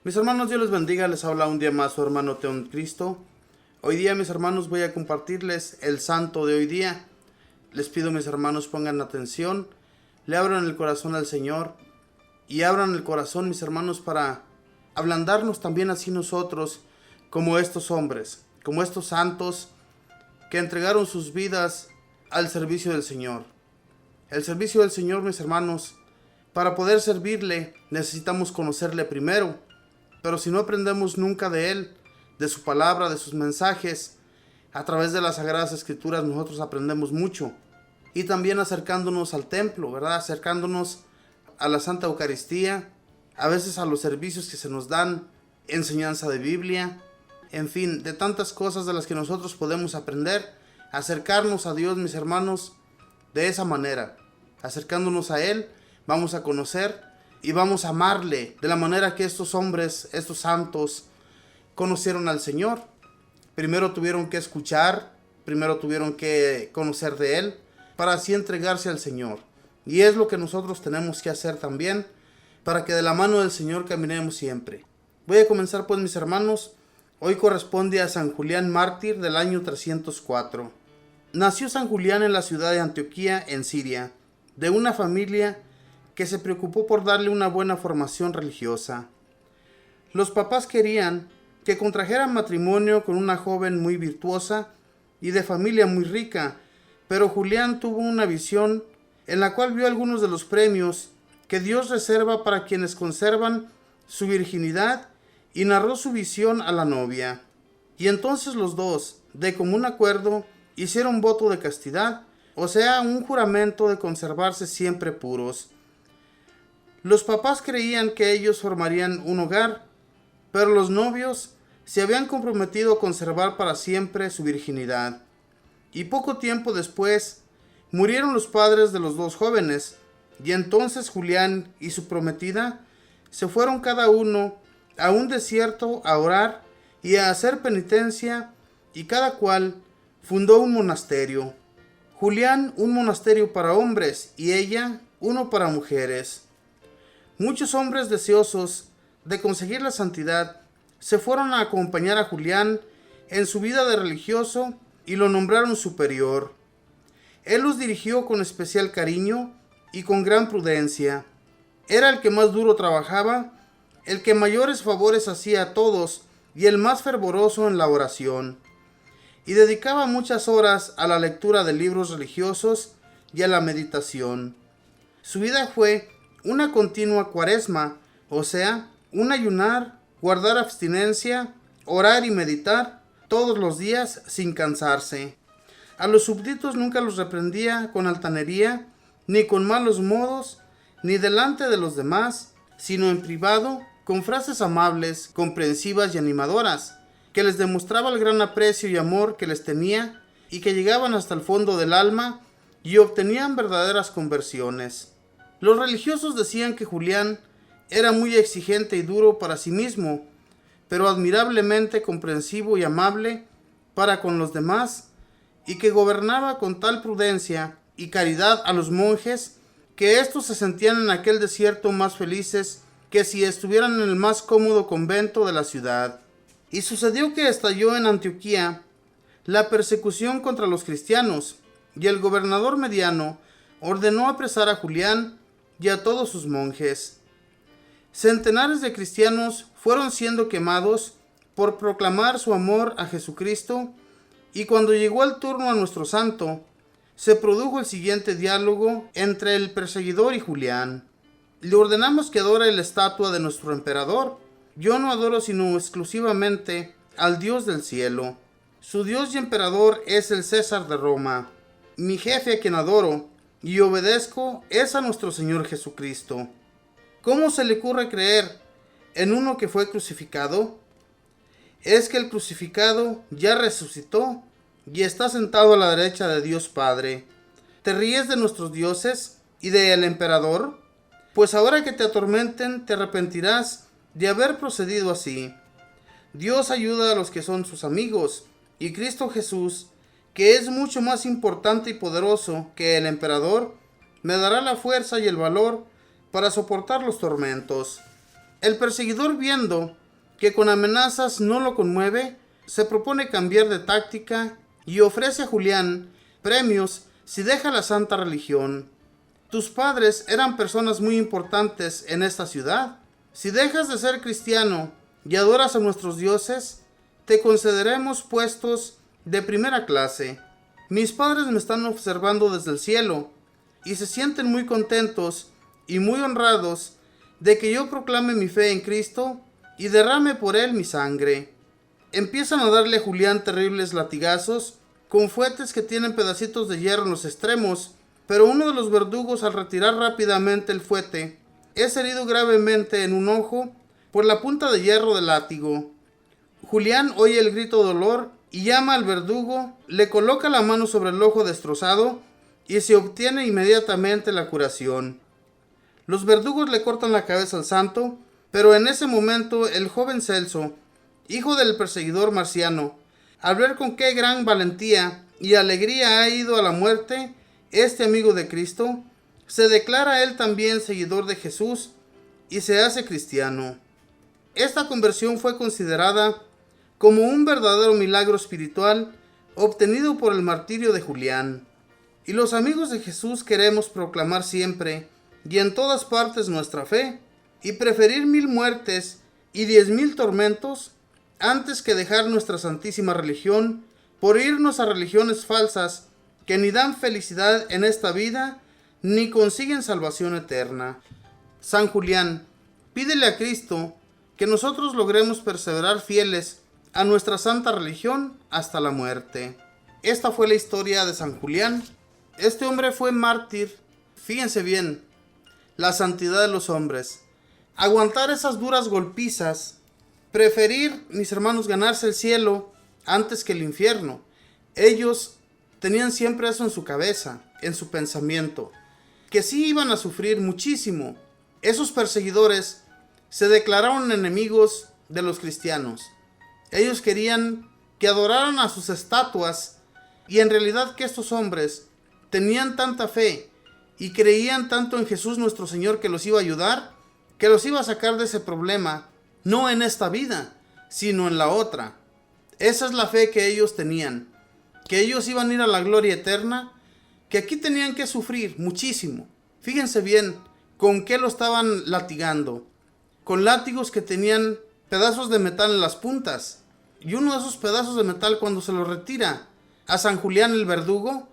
Mis hermanos, Dios les bendiga, les habla un día más su hermano Teo en Cristo. Hoy día, mis hermanos, voy a compartirles el santo de hoy día. Les pido, mis hermanos, pongan atención, le abran el corazón al Señor y abran el corazón, mis hermanos, para ablandarnos también así nosotros, como estos hombres, como estos santos que entregaron sus vidas al servicio del Señor. El servicio del Señor, mis hermanos, para poder servirle necesitamos conocerle primero. Pero si no aprendemos nunca de Él, de su palabra, de sus mensajes, a través de las Sagradas Escrituras nosotros aprendemos mucho. Y también acercándonos al templo, ¿verdad? Acercándonos a la Santa Eucaristía, a veces a los servicios que se nos dan, enseñanza de Biblia, en fin, de tantas cosas de las que nosotros podemos aprender, acercarnos a Dios, mis hermanos, de esa manera. Acercándonos a Él, vamos a conocer y vamos a amarle de la manera que estos hombres, estos santos, conocieron al Señor. Primero tuvieron que escuchar, primero tuvieron que conocer de Él, para así entregarse al Señor. Y es lo que nosotros tenemos que hacer también, para que de la mano del Señor caminemos siempre. Voy a comenzar pues, mis hermanos. Hoy corresponde a San Julián Mártir del año 304. Nació San Julián en la ciudad de Antioquía, en Siria, de una familia que se preocupó por darle una buena formación religiosa. Los papás querían que contrajera matrimonio con una joven muy virtuosa y de familia muy rica, pero Julián tuvo una visión en la cual vio algunos de los premios que Dios reserva para quienes conservan su virginidad y narró su visión a la novia. Y entonces los dos, de común acuerdo, hicieron voto de castidad, o sea, un juramento de conservarse siempre puros. Los papás creían que ellos formarían un hogar, pero los novios se habían comprometido a conservar para siempre su virginidad. Y poco tiempo después murieron los padres de los dos jóvenes, y entonces Julián y su prometida se fueron cada uno a un desierto a orar y a hacer penitencia, y cada cual fundó un monasterio. Julián un monasterio para hombres y ella uno para mujeres. Muchos hombres deseosos de conseguir la santidad se fueron a acompañar a Julián en su vida de religioso y lo nombraron superior. Él los dirigió con especial cariño y con gran prudencia. Era el que más duro trabajaba, el que mayores favores hacía a todos y el más fervoroso en la oración. Y dedicaba muchas horas a la lectura de libros religiosos y a la meditación. Su vida fue una continua cuaresma, o sea, un ayunar, guardar abstinencia, orar y meditar todos los días sin cansarse. A los súbditos nunca los reprendía con altanería, ni con malos modos, ni delante de los demás, sino en privado, con frases amables, comprensivas y animadoras, que les demostraba el gran aprecio y amor que les tenía y que llegaban hasta el fondo del alma y obtenían verdaderas conversiones. Los religiosos decían que Julián era muy exigente y duro para sí mismo, pero admirablemente comprensivo y amable para con los demás, y que gobernaba con tal prudencia y caridad a los monjes que éstos se sentían en aquel desierto más felices que si estuvieran en el más cómodo convento de la ciudad. Y sucedió que estalló en Antioquía la persecución contra los cristianos, y el gobernador Mediano ordenó apresar a Julián y a todos sus monjes. Centenares de cristianos fueron siendo quemados por proclamar su amor a Jesucristo, y cuando llegó el turno a nuestro santo, se produjo el siguiente diálogo entre el perseguidor y Julián. Le ordenamos que adore la estatua de nuestro emperador. Yo no adoro sino exclusivamente al Dios del cielo. Su Dios y emperador es el César de Roma. Mi jefe a quien adoro y obedezco es a nuestro Señor Jesucristo. ¿Cómo se le ocurre creer en uno que fue crucificado? Es que el crucificado ya resucitó y está sentado a la derecha de Dios Padre. ¿Te ríes de nuestros dioses y del emperador? Pues ahora que te atormenten te arrepentirás de haber procedido así. Dios ayuda a los que son sus amigos, y Cristo Jesús, que es mucho más importante y poderoso que el emperador, me dará la fuerza y el valor para soportar los tormentos. El perseguidor, viendo que con amenazas no lo conmueve, se propone cambiar de táctica y ofrece a Julián premios si deja la santa religión. Tus padres eran personas muy importantes en esta ciudad. Si dejas de ser cristiano y adoras a nuestros dioses, te concederemos puestos de primera clase. Mis padres me están observando desde el cielo y se sienten muy contentos y muy honrados de que yo proclame mi fe en Cristo y derrame por él mi sangre. Empiezan a darle a Julián terribles latigazos con fuetes que tienen pedacitos de hierro en los extremos, pero uno de los verdugos, al retirar rápidamente el fuete, es herido gravemente en un ojo por la punta de hierro del látigo. Julián oye el grito de dolor y llama al verdugo, le coloca la mano sobre el ojo destrozado y se obtiene inmediatamente la curación. Los verdugos le cortan la cabeza al santo, pero en ese momento el joven Celso, hijo del perseguidor Marciano, al ver con qué gran valentía y alegría ha ido a la muerte este amigo de Cristo, se declara él también seguidor de Jesús y se hace cristiano. Esta conversión fue considerada como un verdadero milagro espiritual obtenido por el martirio de Julián. Y los amigos de Jesús queremos proclamar siempre y en todas partes nuestra fe y preferir 1000 muertes y 10,000 tormentos antes que dejar nuestra santísima religión por irnos a religiones falsas que ni dan felicidad en esta vida ni consiguen salvación eterna. San Julián, pídele a Cristo que nosotros logremos perseverar fieles a nuestra santa religión hasta la muerte. Esta fue la historia de San Julián. Este hombre fue mártir. Fíjense bien, la santidad de los hombres. Aguantar esas duras golpizas. Preferir, mis hermanos, ganarse el cielo antes que el infierno. Ellos tenían siempre eso en su cabeza, en su pensamiento, que sí iban a sufrir muchísimo. Esos perseguidores se declararon enemigos de los cristianos. Ellos querían que adoraran a sus estatuas y en realidad que estos hombres tenían tanta fe y creían tanto en Jesús nuestro Señor que los iba a ayudar, que los iba a sacar de ese problema, no en esta vida, sino en la otra. Esa es la fe que ellos tenían, que ellos iban a ir a la gloria eterna, que aquí tenían que sufrir muchísimo. Fíjense bien con qué lo estaban latigando, con látigos que tenían pedazos de metal en las puntas, y uno de esos pedazos de metal, cuando se lo retira a San Julián el verdugo,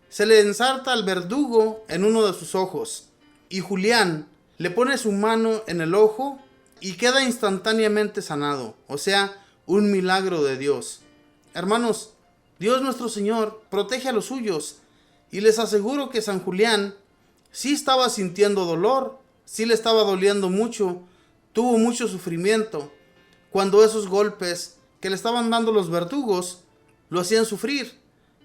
se le ensarta al verdugo en uno de sus ojos, y Julián le pone su mano en el ojo y queda instantáneamente sanado. O sea, un milagro de Dios. Hermanos, Dios nuestro Señor protege a los suyos, y les aseguro que San Julián sí estaba sintiendo dolor, sí le estaba doliendo mucho, tuvo mucho sufrimiento cuando esos golpes que le estaban dando los verdugos lo hacían sufrir.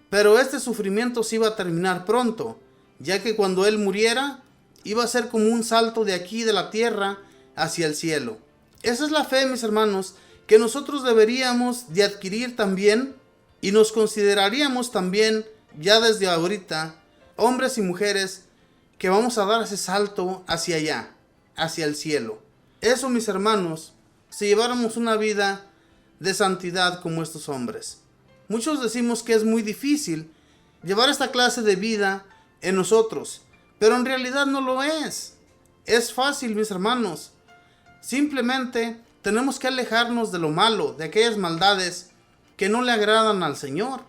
Pero este sufrimiento se iba a terminar pronto, ya que cuando él muriera iba a ser como un salto de aquí de la tierra hacia el cielo. Esa es la fe, mis hermanos, que nosotros deberíamos de adquirir también, y nos consideraríamos también ya desde ahorita hombres y mujeres que vamos a dar ese salto hacia allá, hacia el cielo. Eso, mis hermanos, si lleváramos una vida de santidad como estos hombres. Muchos decimos que es muy difícil llevar esta clase de vida en nosotros, pero en realidad no lo es. Es fácil, mis hermanos. Simplemente tenemos que alejarnos de lo malo, de aquellas maldades que no le agradan al Señor.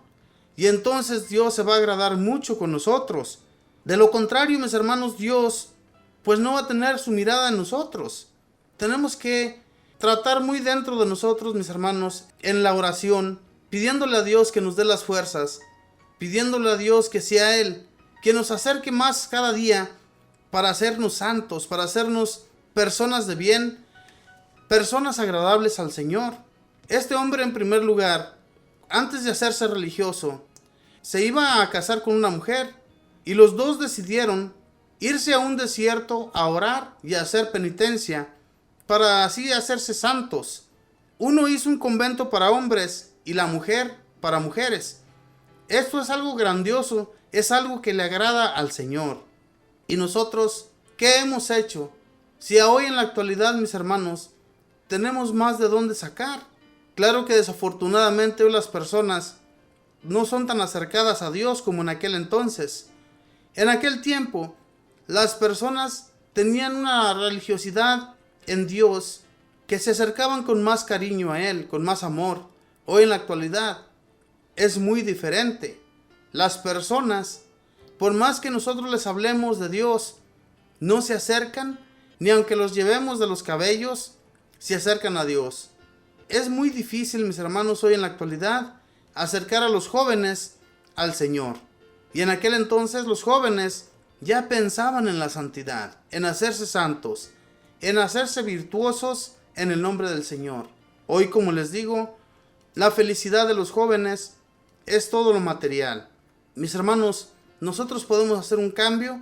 Y entonces Dios se va a agradar mucho con nosotros. De lo contrario, mis hermanos, Dios pues no va a tener su mirada en nosotros. Tenemos que tratar muy dentro de nosotros, mis hermanos, en la oración, pidiéndole a Dios que nos dé las fuerzas, pidiéndole a Dios que sea Él quien nos acerque más cada día para hacernos santos, para hacernos personas de bien, personas agradables al Señor. Este hombre, en primer lugar, antes de hacerse religioso, se iba a casar con una mujer, y los dos decidieron irse a un desierto a orar y a hacer penitencia, para así hacerse santos. Uno hizo un convento para hombres y la mujer para mujeres. Esto es algo grandioso, es algo que le agrada al Señor. ¿Y nosotros qué hemos hecho? Si hoy en la actualidad, mis hermanos, tenemos más de dónde sacar. Claro que desafortunadamente hoy las personas no son tan acercadas a Dios como en aquel entonces. En aquel tiempo, las personas tenían una religiosidad en Dios que se acercaban con más cariño a Él, con más amor. Hoy en la actualidad es muy diferente. Las personas, por más que nosotros les hablemos de Dios, no se acercan, ni aunque los llevemos de los cabellos, se acercan a Dios. Es muy difícil, mis hermanos, hoy en la actualidad, acercar a los jóvenes al Señor. Y en aquel entonces los jóvenes ya pensaban en la santidad, en hacerse santos, en hacerse virtuosos en el nombre del Señor. Hoy, como les digo, la felicidad de los jóvenes es todo lo material. Mis hermanos, nosotros podemos hacer un cambio,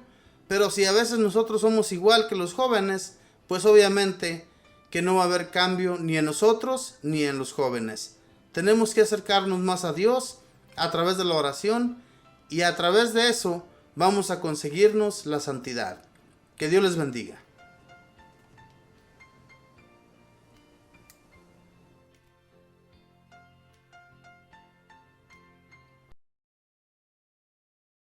pero si a veces nosotros somos igual que los jóvenes, pues obviamente que no va a haber cambio ni en nosotros ni en los jóvenes. Tenemos que acercarnos más a Dios a través de la oración y a través de eso vamos a conseguirnos la santidad. Que Dios les bendiga.